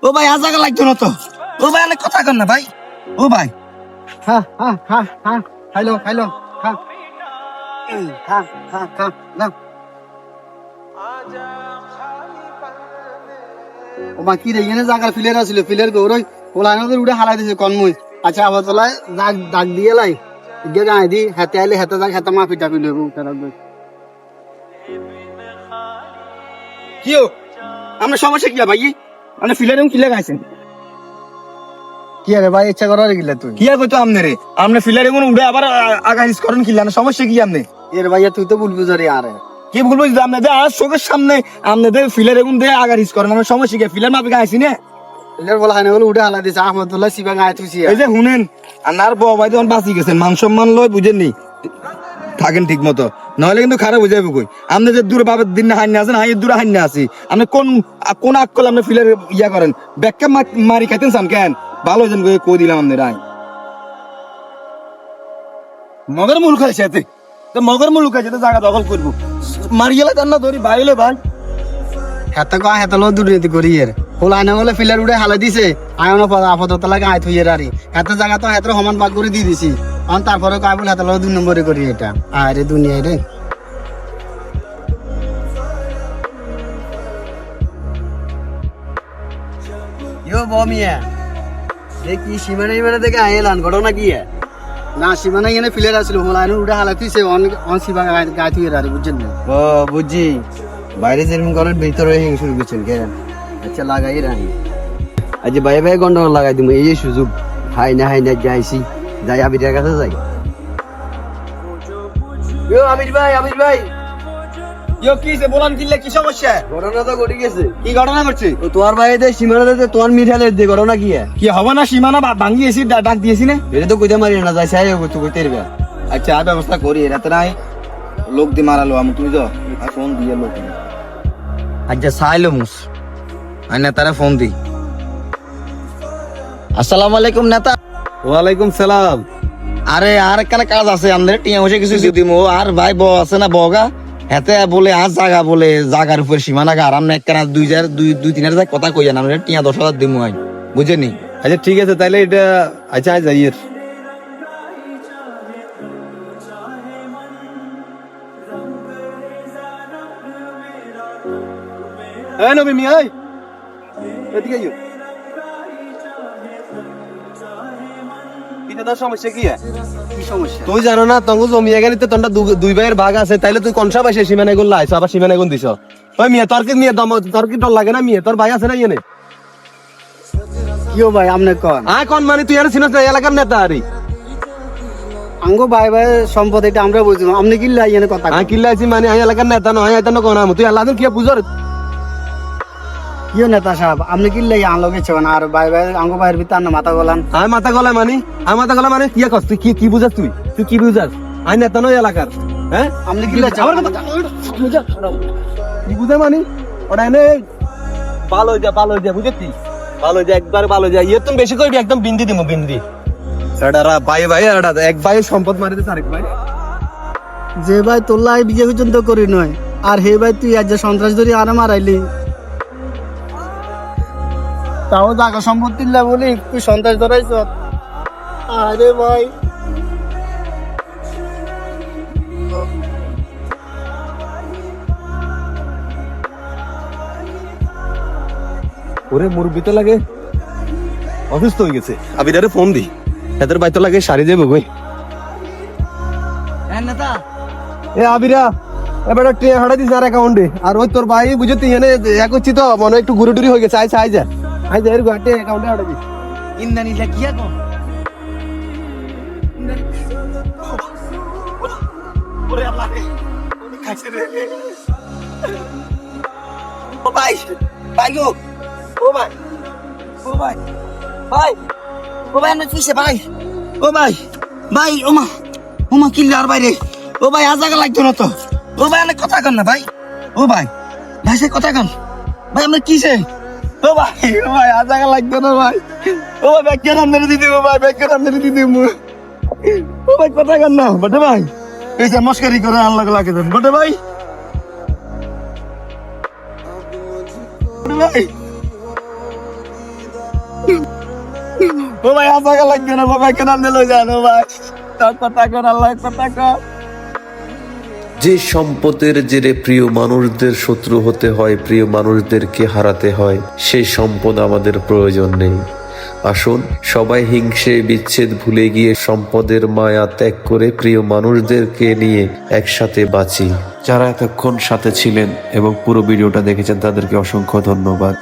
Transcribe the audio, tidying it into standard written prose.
ও ভাই আজ জায়গা লাগতো না তো। ও ভাই অনেক কথা কর না ভাই। ও ভাই হ্যাঁ হ্যাঁ হ্যাঁ হ্যাঁ খাইলো খাইলো খা খা খা খা না ও মা কি রে এখানে জায়গা ফিলের আছিল ফিলের গৌরই ওলানোদের উড়ে হালাই দিছে কনমুই আচ্ছা আবার তোলায় দাগ দাগ দিয়ে লাই গিয়ে গায়ে দি হাতে আইলে হাতে যাক হাতে মা পিটা পিলে কি ও আমরা সমস্যা কি ভাই? আমরা ফিলের এবং কিলে গাইছেন কি আরে ভাই ইচ্ছা করার গিলা তুই কি আর কইতো আমনে রে? আমরা ফিলার এবং উড়ে আবার আগাইস করেন কিলা না সমস্যা কি আমনে? এর ভাইয়া তুই তো বলবি জরে আরে কি বলবো যে আপনাদের আর চোখের সামনে আপনাদের ফিলের এবং দিয়ে আগাইস করেন আমরা সমস্যা কি? ফিলার মাপে গাইছি না ফিলের বলা হয় না বলে উড়ে হালাই দিছে আহমদুল্লাহ সিবা গায়ে তুই এই যে শুনেন আর বউ ভাই তখন বাঁচি গেছেন মান সম্মান লয় বুঝেননি থাকেন ঠিক মতো নাহলে কিন্তু খারাপ হয়ে যাবে কই। আপনি যে দূরে বাবার দিন না হাইনে আছেন হাইয়ের দূরে হাইনে আছি আপনি কোন কোন আকল আপনি ফিলের ইয়া করেন ব্যাখ্যা মারি খাইতেন চান কেন? ভালো হয়েছেন কই দিলাম আপনার রায় মগের মূল খাইছে এতে তো মগের মূল খাইছে তো জায়গা দখল করবো মারি গেলে তার না ধরি ভাই হলে ভাই হেতে কয় হেতে লো দুর্নীতি করি এর হোলা না বলে ফিলার উড়ে হালাই দিছে আয়ন আপাতত লাগে আয় থুইয়ের আরি হেতে জায়গা তো হেতে সমান ভাগ করে দিয়ে দিছি অন তারপরে কয় বলে হেতে লো 2 নম্বরে করি এটা আরে দুনিয়ায় রে ইয়ো বমিয়া দেখি সীমানা ইমানা থেকে আইলান ঘটনা কি না সীমানা এখানে ফিলার আসছিল হোলা না উড়ে হালাই দিছে অন সিবা গায় থুইয়ের আরি বুঝছেন না ও বুঝছি বাইরে যেরকম করেন ভিতরে হিং শুরু করছেন কেন আচ্ছা লাগাই রানি আজ ভাই ভাই গন্ডগোল লাগাই দিমু এই সুযোগ হাই না যাইছি যাই আবিরের কাছে যাই ইয়ো আমির ভাই ইয়ো কি সে বলান কিল্লে কি সমস্যা? ঘটনা তো ঘটে গেছে কি ঘটনা করছে? তো তোমার ভাই দে সীমানা দে তোমার মিঠালে দে ঘটনা কি কি হবে না সীমানা ভাঙ্গিয়েছি ডাক দিয়েছি না? এটা তো কইতে মারি না যাই সাই তো কইতে রে আচ্ছা আর ব্যবস্থা করি রাতে নাই লোক দিয়ে মারালো আমি তুমি তো ফোন দিয়ে লোক আচ্ছা সাইলো মুস আর নেতারা ফোন দি আসসালামু আলাইকুম নেতা। ওয়ালাইকুম সালাম আরে আর একটা কাজ আছে আমাদের টিয়া বসে কিছু যদি মো আর ভাই ব আছে না বগা হেতে বলে আজ জায়গা বলে জায়গার উপর সীমানা গা আরাম না একটা দুই 3,000 কথা কইয়া আমরা টিয়া 10,000 দিমু আই বুঝেনি? আচ্ছা ঠিক আছে তাইলে এটা আচ্ছা যাইয়ের এই নবী মিয়া এদিকে আইও এটা সমস্যা কি কি সমস্যা তুই জানো না তঙ্গু জমি এখানে তোমরা দুই ভাইয়ের ভাগ আছে তাইলে তুই কোন সব এসে সীমানা গুলো আইছো আবার সীমানা গুণ দিছ ওই মিয়া তোর কি মিয়া তোর কি ডর লাগে না মিয়া তোর ভাই আছে না ইয়েনে কিও ভাই আমনে কোন কোন মানে তুই আর চিনস না এলাকার নেতা আরি আঙ্গো ভাই ভাই সম্পদ এটা আমরা বুঝবো আমনে কিল্লা ইয়েনে কথা কিল্লা আছি মানে আমি এলাকার নেতা নয় আইতা না কোন আম তুই আল্লাহ কি বুঝর কিও নেতা সাহেব আপনি কিল্লা আনলোকে ছেন আর ভাই ভাই আঙ্গো ভাইয়ের ভিতর না মাথা গলান আমি মাথা গলা মানে কি কস তুই কি বুঝাস তুই কি বুঝাস আই নেতা নয় এলাকার হ্যাঁ আপনি কিল্লা আমার কথা কি বুঝা মানে ওটা এনে ভালো যা বুঝেছি ভালো যা একবার ভালো যা ইয়ে তুমি বেশি করবি একদম বিন্দি দিমু বিন্দি এটারা ভাই এটা এক ভাইয়ের সম্পদ মারি দিস আরেক ভাই যে ভাই তোল্লাই বিজে পর্যন্ত করি নয় আর হে ভাই তুই আজ সন্ত্রাস ধরে আরে মারাইলি তাও জায়গা সম্পত্তি বলি তুই সন্ত্রাস ধরাইছ আরে ভাই ওরে মুরব্বি তো লাগে অসুস্থ হয়ে গেছে আবিরারে ফোন দি এদের বাইতো লাগে সারি যাবো গই নেতা এ আবিরা এবার টিয়া হাড়া দিস আর অ্যাকাউন্টে আর ওই তোর ভাই বুঝতে এনে এক হচ্ছি তো মনে একটু ঘুরে টুরি হয়ে গেছে আই যা এর ঘাটে অ্যাকাউন্টে হাড়া দিস ইন্দানি লা কিয়া কোন ওরে আল্লাহ রে ওনি খাইছে রে ও ভাই গো ও ভাই আমি কিসে ভাই ও ভাই ওমা কিল্লার বাইরে ও ভাই আজ জায়গা লাগতো না তো ও ভাই অনেক কথা কন না ভাই ও ভাই সে কথা কন ভাই আমরা কিসে ও ভাই আজ জায়গা লাগতো না ভাই ও ভাই ব্যাগের আমদানি দিদি ও ভাই ব্যাগের আমদানি দিদি ও ভাই কথা কন না বটে ভাই এই যে মস্কারি করে আল্লাহ লাগে দেন বটে ভাই ভাই ও ভাই আর জায়গা লাগবে না, ও ভাই কেন আপনি লই যান? ও ভাই তার কথা কর, আল্লাহ কথা কর। যে সম্পদের জেরে প্রিয় মানুষদের শত্রু হতে হয়, প্রিয় মানুষদেরকে হারাতে হয়, সেই সম্পদ আমাদের প্রয়োজন নেই। আসুন সবাই হিংসে বিচ্ছেদ ভুলে গিয়ে সম্পদের মায়া ত্যাগ করে প্রিয় মানুষদেরকে নিয়ে একসাথে বাঁচি। যারা এতক্ষণ সাথে ছিলেন এবং পুরো ভিডিওটা দেখেছেন তাদেরকে অসংখ্য ধন্যবাদ।